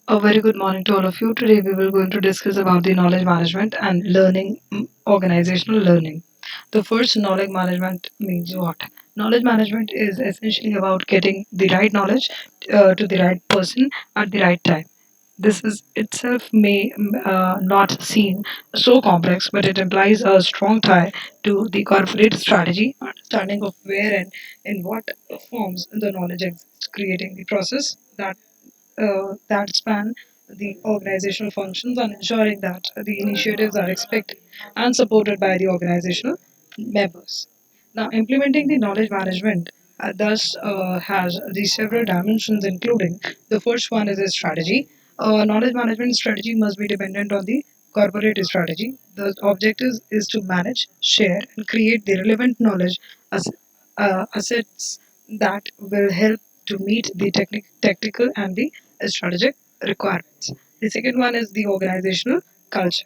A very good morning to all of you. Today we will going to discuss about the knowledge management and learning, organizational learning. The first, knowledge management means what? Knowledge management is essentially about getting the right knowledge to the right person at the right time. This is itself may not seem so complex, but it implies a strong tie to the corporate strategy, understanding of where and in what forms the knowledge exists, creating the process that span the organizational functions and ensuring that the initiatives are expected and supported by the organizational members. Now, implementing the knowledge management thus has these several dimensions, including the first one is a strategy. Knowledge management strategy must be dependent on the corporate strategy. The objective is to manage, share, and create the relevant knowledge as, assets that will help to meet the technical and the strategic requirements. The second one is the organizational culture.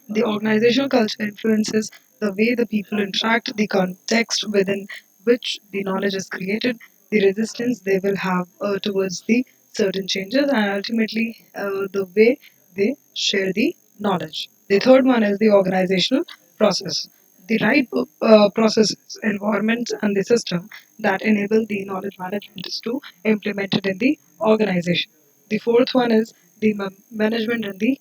The organizational culture influences the way the people interact, the context within which the knowledge is created, the resistance they will have towards the certain changes, and ultimately the way they share the knowledge. The third one is the organizational process. The right processes, environments, and the system that enable the knowledge management is to implement it in the organization. The fourth one is the management and the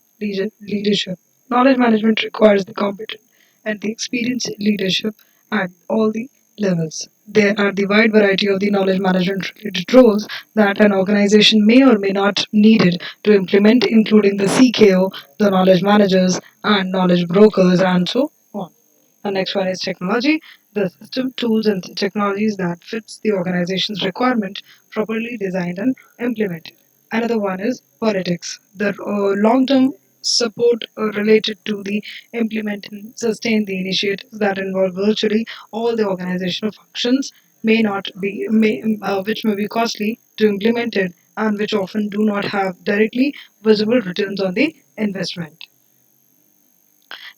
leadership. Knowledge management requires the competent and the experienced leadership at all the levels. There are the wide variety of the knowledge management related roles that an organization may or may not needed to implement, including the CKO, the knowledge managers, and knowledge brokers, and so on. The next one is technology, the system, tools, and technologies that fits the organization's requirement, properly designed and implemented. Another one is politics, the long-term support related to the implement and sustain the initiatives that involve virtually all the organizational functions which may be costly to implement it and which often do not have directly visible returns on the investment.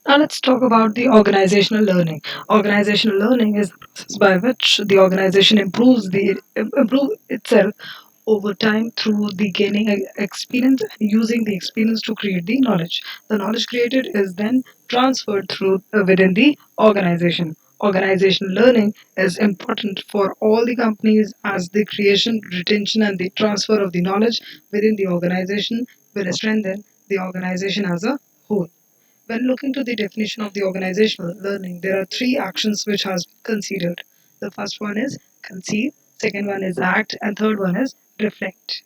Now let's talk about the organizational learning. Organizational learning is the process by which the organization improve itself over time through the gaining experience and using the experience to create the knowledge. The knowledge created is then transferred through within the organization. Organizational learning is important for all the companies as the creation, retention, and the transfer of the knowledge within the organization will strengthen the organization as a whole. When looking to the definition of the organizational learning, there are three actions which has been considered. The first one is conceive, second one is act, and third one is reflect.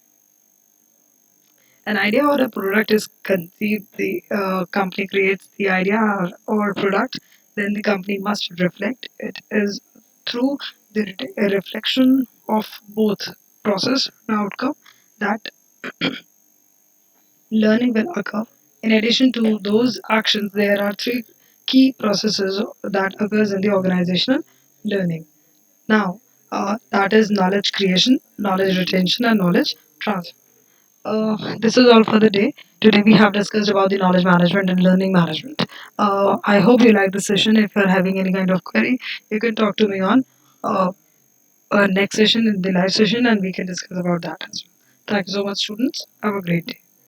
An idea or a product is conceived, the company creates the idea or product, then the company must reflect. It is through the reflection of both process and outcome that learning will occur. In addition to those actions, there are three key processes that occurs in the organizational learning. Now, that is knowledge creation, knowledge retention, and knowledge transfer. This is all for the day. Today we have discussed about the knowledge management and learning management. I hope you like the session. If you're having any kind of query, you can talk to me on uh, next session in the live session, and we can discuss about that as well. Thank you so much, students. Have a great day.